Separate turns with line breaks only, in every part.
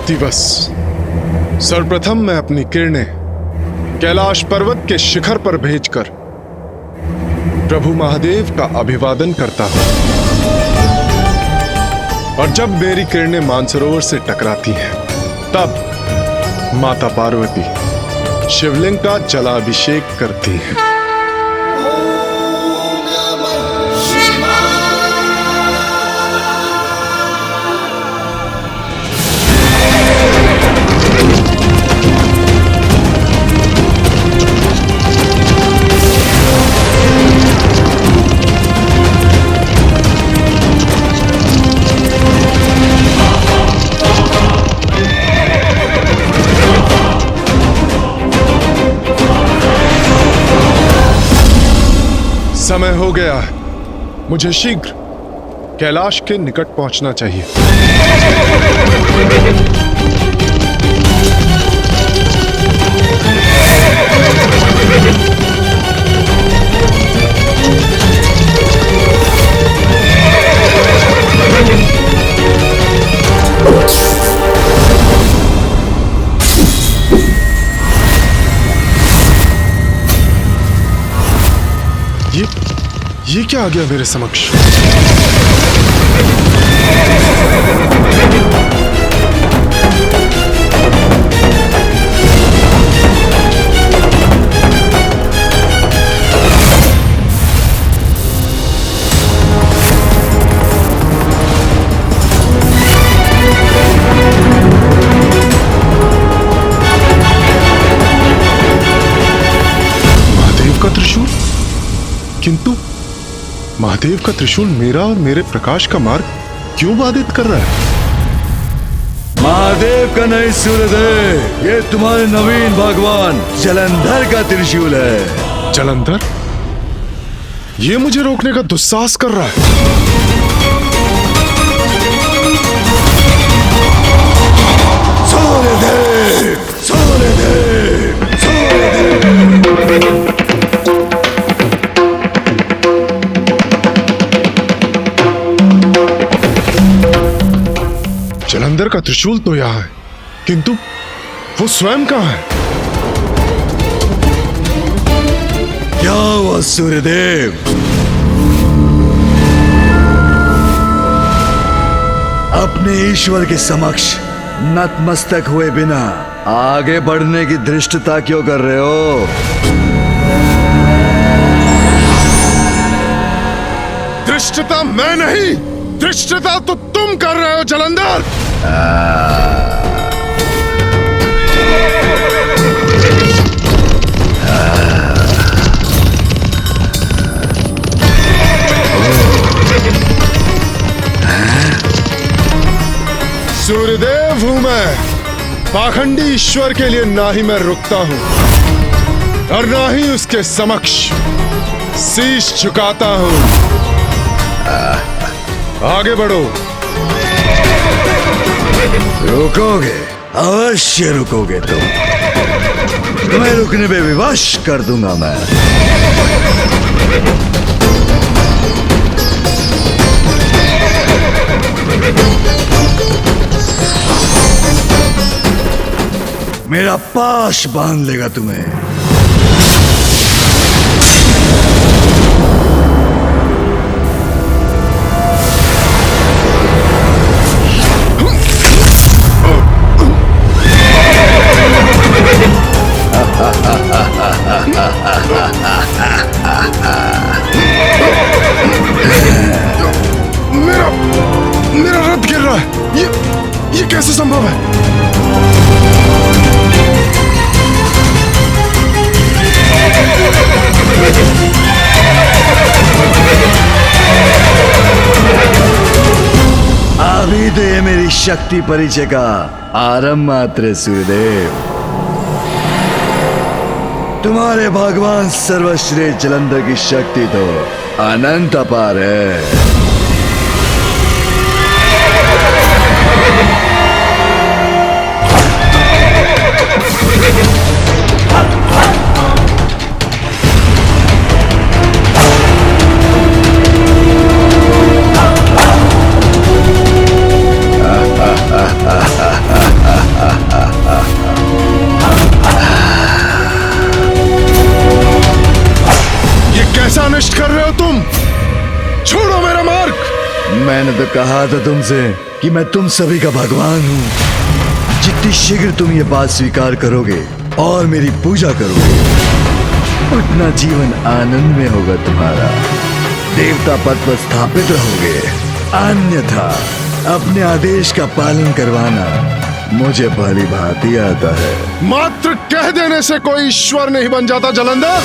दिवस सर्वप्रथम मैं अपनी किरणें कैलाश पर्वत के शिखर पर भेजकर प्रभु महादेव का अभिवादन करता हूं। और जब मेरी किरणें मानसरोवर से टकराती हैं, तब माता पार्वती शिवलिंग का जलाभिषेक करती हैं। समय हो गया है, मुझे शीघ्र कैलाश के निकट पहुंचना चाहिए। ये क्या आ गया मेरे समक्ष? महादेव का त्रिशूल, किंतु महादेव का त्रिशूल मेरा और मेरे प्रकाश का मार्ग क्यों बाधित कर रहा है?
महादेव का नहीं सूर्यदेव, ये तुम्हारे नवीन भगवान जलंधर का त्रिशूल है।
जलंधर? ये मुझे रोकने का दुस्साहस कर रहा है।
सूर्यदेव, सूर्यदेव, सूर्यदेव।
जलंधर का त्रिशूल तो यहां है, किंतु वो स्वयं कहां है?
क्या हुआ सूर्यदेव? अपने ईश्वर के समक्ष नतमस्तक हुए बिना आगे बढ़ने की धृष्टता क्यों कर रहे हो?
धृष्टता मैं नहीं, धृष्टता तो तुम कर रहे हो जलंधर। सूर्यदेव हूं मैं, पाखंडी ईश्वर के लिए ना ही मैं रुकता हूं और ना ही उसके समक्ष शीश झुकाता हूं। आगे बढ़ो।
रुकोगे? अवश्य रुकोगे तुम। तुम्हें रुकने पे विवश कर दूंगा मैं। मेरा पाश बांध लेगा तुम्हें।
मेरा रथ गिर रहा है। ये कैसे संभव है?
अभी तो ये मेरी शक्ति परिचय का आरंभ मात्र सूर्यदेव। तुम्हारे भगवान सर्वश्रेष्ठ जलंधर की शक्ति तो अनंत अपार है। तो कहा था तुमसे कि मैं तुम सभी का भगवान हूं। जितनी शीघ्र तुम ये बात स्वीकार करोगे और मेरी पूजा करोगे, उतना जीवन आनंद में होगा तुम्हारा। देवता पद पर स्थापित रहोगे। अन्यथा अपने आदेश का पालन करवाना मुझे भली भांति आता है।
मात्र कह देने से कोई ईश्वर नहीं बन जाता जलंधर।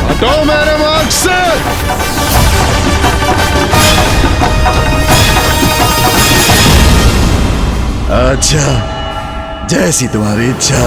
हटो मेरे मार्ग से।
अच्छा, जैसी तुम्हारी इच्छा।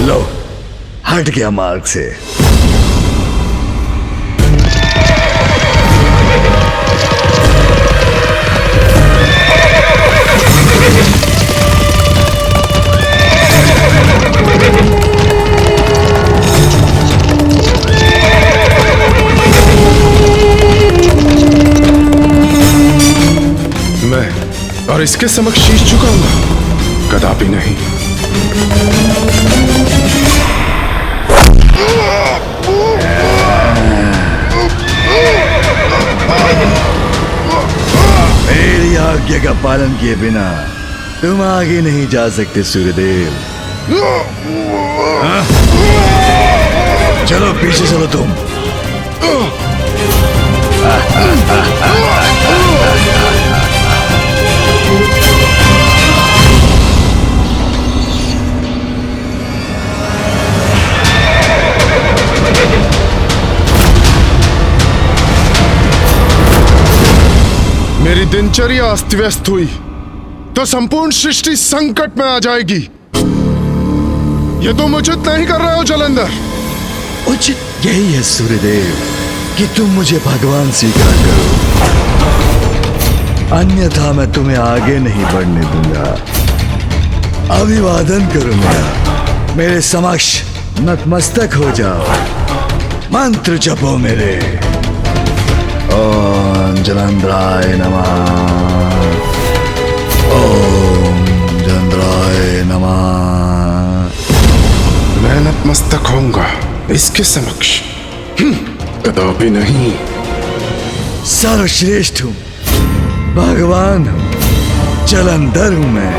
लो, हट गया मार्ग से।
मैं और इसके समक्ष शीश झुकाऊंगा? कदापि नहीं।
मेरी आज्ञा का पालन किए बिना तुम आगे नहीं जा सकते सूर्यदेव। हाँ? चलो पीछे चलो तुम।
मेरी दिनचर्या अस्त व्यस्त हुई तो संपूर्ण सृष्टि संकट में आ जाएगी। ये तुम उचित नहीं कर रहे हो जलंधर।
उचित यही है सूर्यदेव कि तुम मुझे भगवान स्वीकार करो, अन्यथा मैं तुम्हें आगे नहीं बढ़ने दूंगा। अभिवादन करो मेरे समक्ष नतमस्तक हो जाओ। मंत्र जपो मेरे। ओम जलंधराय नमः। ओम जलंधराय नमः।
मैं नतमस्तक होऊंगा इसके समक्ष? कदापि नहीं।
सर्वश्रेष्ठ हूं, भगवान हूं, जलंधर हूं मैं।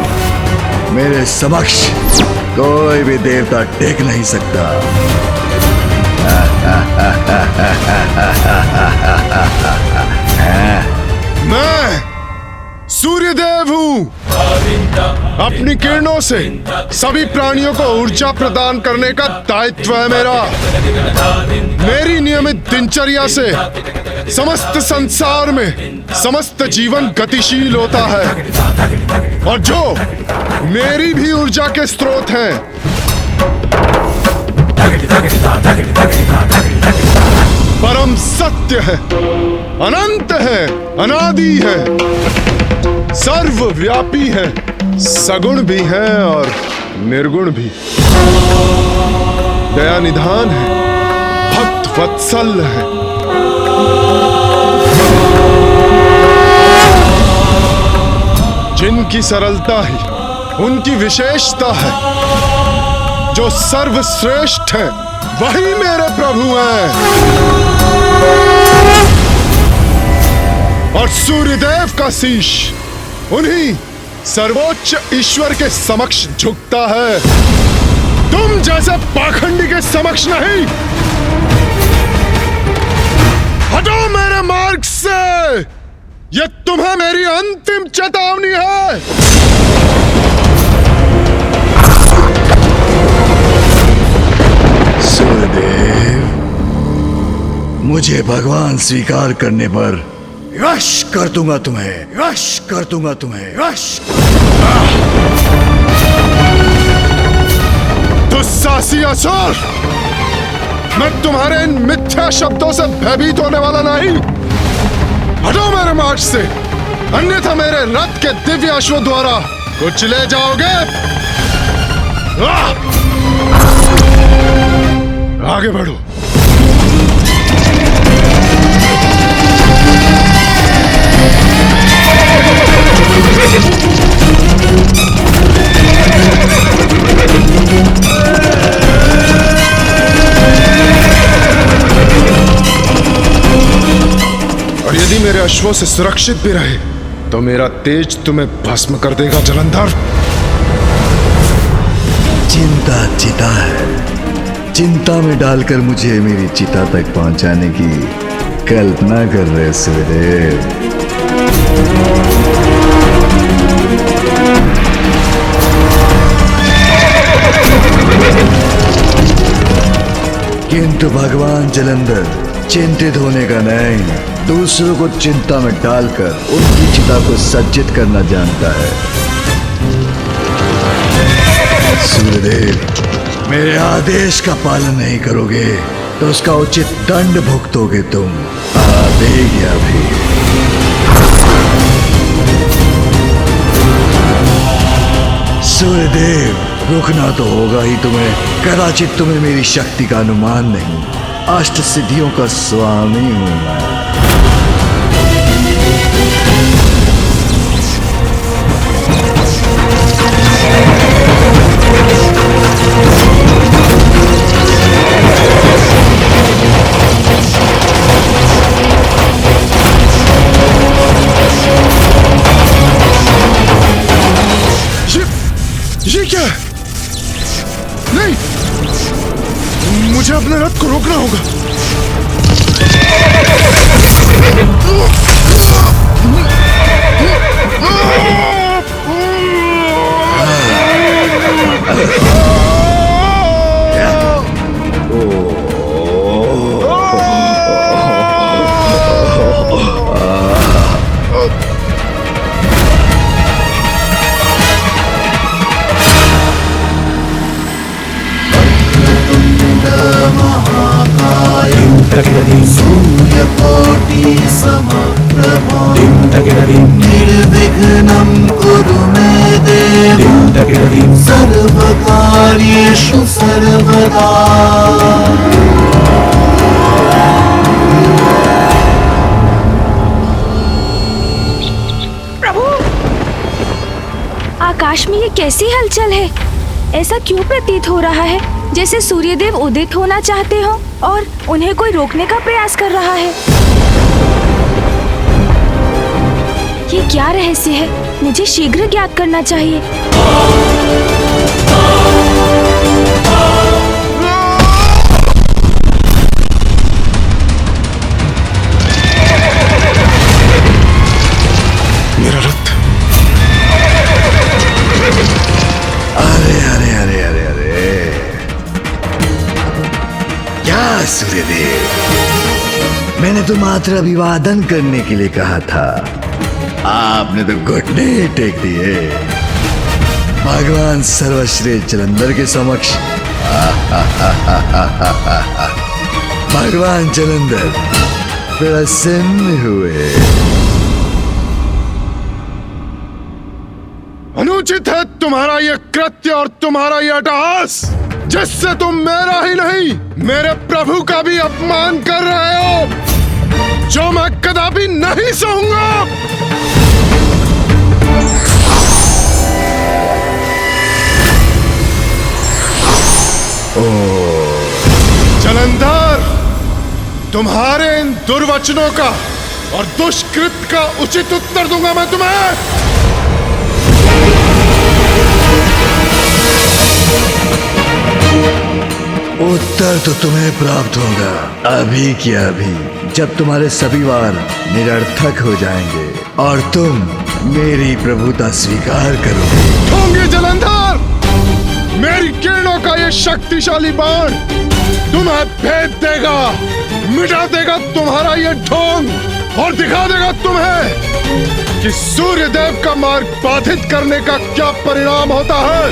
मेरे समक्ष कोई भी देवता टेक नहीं सकता।
मैं सूर्यदेव हूं। अपनी किरणों से सभी प्राणियों को ऊर्जा प्रदान करने का दायित्व है मेरा। मेरी नियमित दिनचर्या से समस्त संसार में समस्त जीवन गतिशील होता है और जो मेरी भी ऊर्जा के स्रोत हैं। परम सत्य है, अनंत है, अनादि है, सर्वव्यापी है, सगुण भी है और निर्गुण भी। दया निधान है, भक्त वत्सल है। जिनकी सरलता ही उनकी विशेषता है, जो सर्वश्रेष्ठ है वही मेरे प्रभु हैं। और सूर्यदेव का शीश उन्हीं सर्वोच्च ईश्वर के समक्ष झुकता है, तुम जैसे पाखंडी के समक्ष नहीं। हटो मेरे मार्ग से। यह तुम्हें मेरी अंतिम चेतावनी है।
सूर्यदेव, मुझे भगवान स्वीकार करने पर यश कर दूंगा तुम्हें, यश कर दूंगा तुम्हें, यश।
दुस्साहसी असुर, मैं तुम्हारे इन मिथ्या शब्दों से भयभीत होने वाला नहीं। हटो मेरे मार्ग से, अन्यथा मेरे रथ के दिव्य अश्व द्वारा कुचले जाओगे। आगे बढ़ो। यदि मेरे अश्वों से सुरक्षित भी रहे तो मेरा तेज तुम्हें भस्म कर देगा जलंधर।
चिंता चिता है, चिंता में डालकर मुझे मेरी चिता तक पहुंचाने की कल्पना कर रहे सूर्यदेव। किंतु भगवान जलंधर चिंतित होने का नहीं, दूसरों को चिंता में डालकर उनकी चिता को सज्जित करना जानता है। सूर्यदेव, मेरे आदेश का पालन नहीं करोगे तो उसका उचित दंड भुगतोगे तुम। आवेगी अभी। सूर्यदेव, रुकना तो होगा ही तुम्हें। कदाचित तुम्हें मेरी शक्ति का अनुमान नहीं, अष्ट सिद्धियों का स्वामी हूं मैं।
ये क्या है? नहीं, मुझे अपने रथ को रोकना होगा।
सूर्यकोटि समप्रभा निर्विघ्नं कुरु मे देव सर्वकार्येषु सर्वदा।
प्रभु, आकाश में ये कैसी हलचल है? ऐसा क्यों प्रतीत हो रहा है जैसे सूर्यदेव उदित होना चाहते हो और उन्हें कोई रोकने का प्रयास कर रहा है। ये क्या रहस्य है? मुझे शीघ्र ज्ञात करना चाहिए।
मेरा रथ।
अरे अरे अरे अरे अरे, क्या सूर्यदेव, मैंने तो मात्र अभिवादन करने के लिए कहा था, आपने तो घुटने ही टेक दिए। भगवान सर्वश्रेष्ठ जलंधर के समक्ष भगवान जलंधर प्रसन्न हुए।
अनुचित है तुम्हारा यह कृत्य और तुम्हारा यह अट्टहास, जिससे तुम मेरा ही नहीं मेरे प्रभु का भी अपमान कर रहे हो, जो मैं कदापि नहीं सहूंगा। जलंधर, तुम्हारे इन दुर्वचनों का और दुष्कृत का उचित उत्तर दूंगा मैं तुम्हें।
उत्तर तो तुम्हें प्राप्त होगा अभी की अभी, जब तुम्हारे सभी वार निरर्थक हो जाएंगे और तुम मेरी प्रभुता स्वीकार करोगे।
होंगे जलंधर, मेरी किरणों का ये शक्तिशाली बाण तुम्हें भेद देगा, मिटा देगा तुम्हारा ये ढोंग और दिखा देगा तुम्हें कि सूर्यदेव का मार्ग बाधित करने का क्या परिणाम होता है।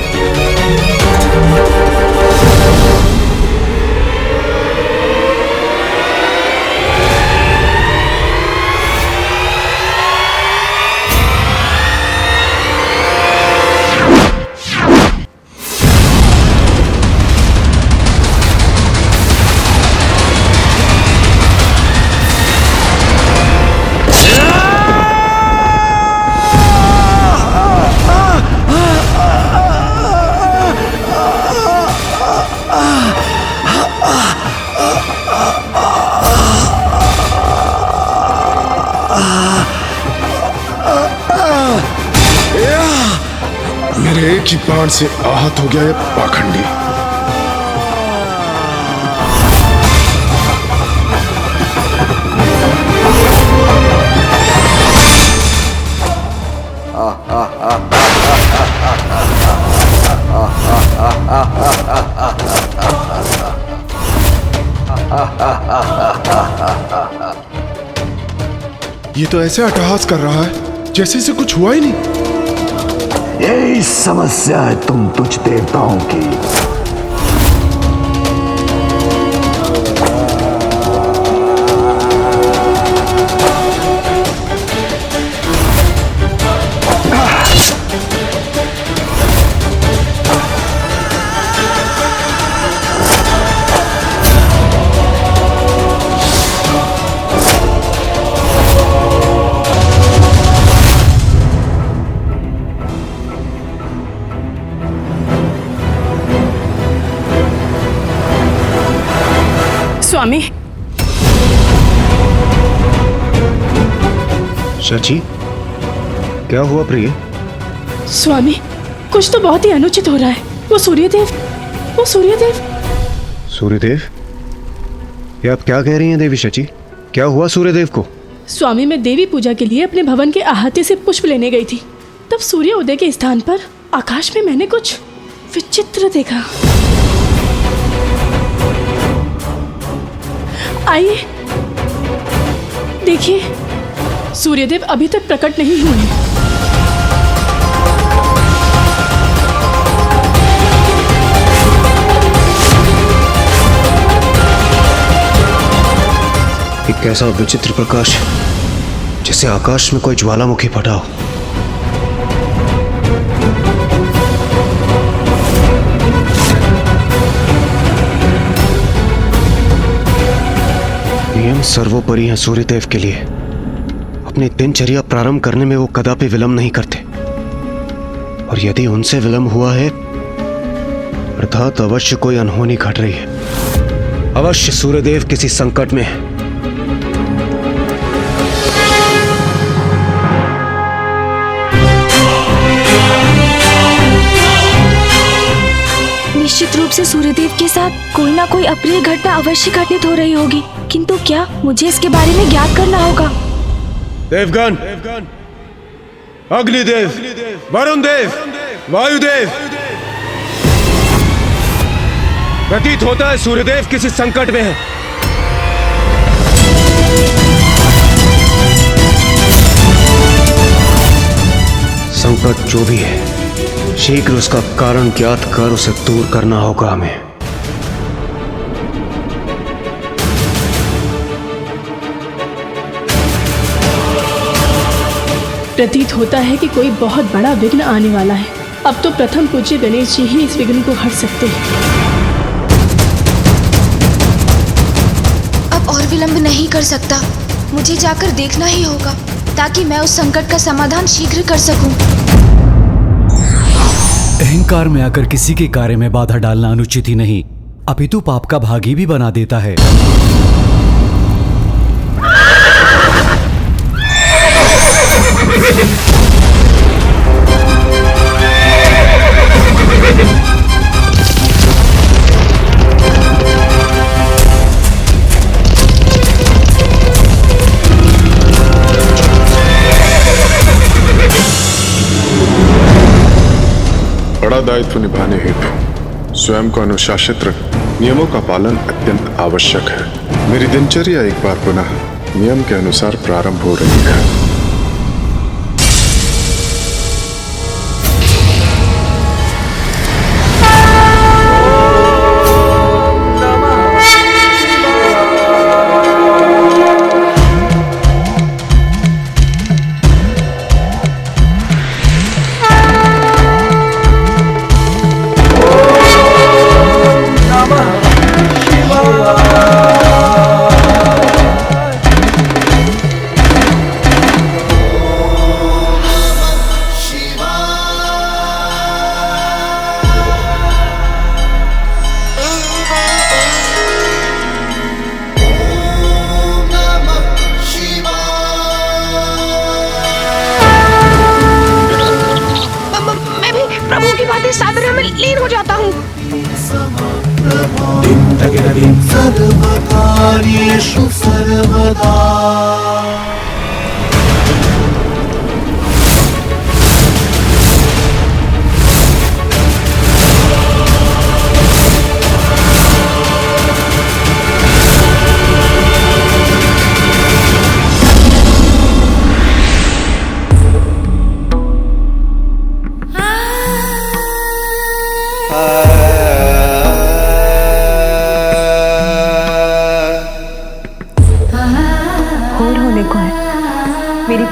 मेरे एक ही बाण से आहत हो गया ये पाखंडी। ये तो ऐसे अट्टहास कर रहा है जैसे इसे कुछ हुआ ही नहीं।
यही समस्या है तुम तुझ देवताओं की।
स्वामी,
शची, क्या हुआ प्रिय?
स्वामी, कुछ तो बहुत ही अनुचित हो रहा है। वो सूर्यदेव
सूर्यदेव? ये आप क्या कह रही हैं देवी शची? क्या हुआ सूर्यदेव को?
स्वामी, मैं देवी पूजा के लिए अपने भवन के अहाते से पुष्प लेने गई थी। तब सूर्य उदय के स्थान पर आकाश में मैंने कुछ विचित्र देखा। आइए देखिए, सूर्यदेव अभी तक प्रकट नहीं हुए।
एक ऐसा विचित्र प्रकाश जैसे आकाश में कोई ज्वालामुखी फटा हो। नियम सर्वोपरि हैं सूर्यदेव के लिए। अपनी दिनचर्या प्रारंभ करने में वो कदापि विलंब नहीं करते, और यदि उनसे विलंब हुआ है अर्थात अवश्य कोई अनहोनी घट रही है। अवश्य सूर्यदेव किसी संकट में है।
निश्चित रूप से सूर्यदेव के साथ कोई ना कोई अप्रिय घटना अवश्य घटित हो रही होगी, किंतु क्या? मुझे इसके बारे में ज्ञात करना होगा।
देवगण, अग्निदेव, वरुण देव, वायुदेव, प्रतीत होता है सूर्यदेव किसी संकट में है। संकट जो भी है, शीघ्र उसका कारण ज्ञात कर उसे दूर करना होगा हमें।
प्रतीत होता है कि कोई बहुत बड़ा विघ्न आने वाला है। अब तो प्रथम पूज्य गणेश जी ही इस विघ्न को हर सकते हैं।
अब और विलंब नहीं कर सकता, मुझे जाकर देखना ही होगा ताकि मैं उस संकट का समाधान शीघ्र कर सकूं।
अहंकार में आकर किसी के कार्य में बाधा डालना अनुचित ही नहीं, अपितु पाप का भागी भी बना देता है।
बड़ा दायित्व निभाने हेतु स्वयं को अनुशासित रख नियमों का पालन अत्यंत आवश्यक है। मेरी दिनचर्या एक बार पुनः नियम के अनुसार प्रारंभ हो रही है।
सर्वकार्येषु सर्वदा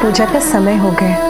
पूजा का समय हो गया।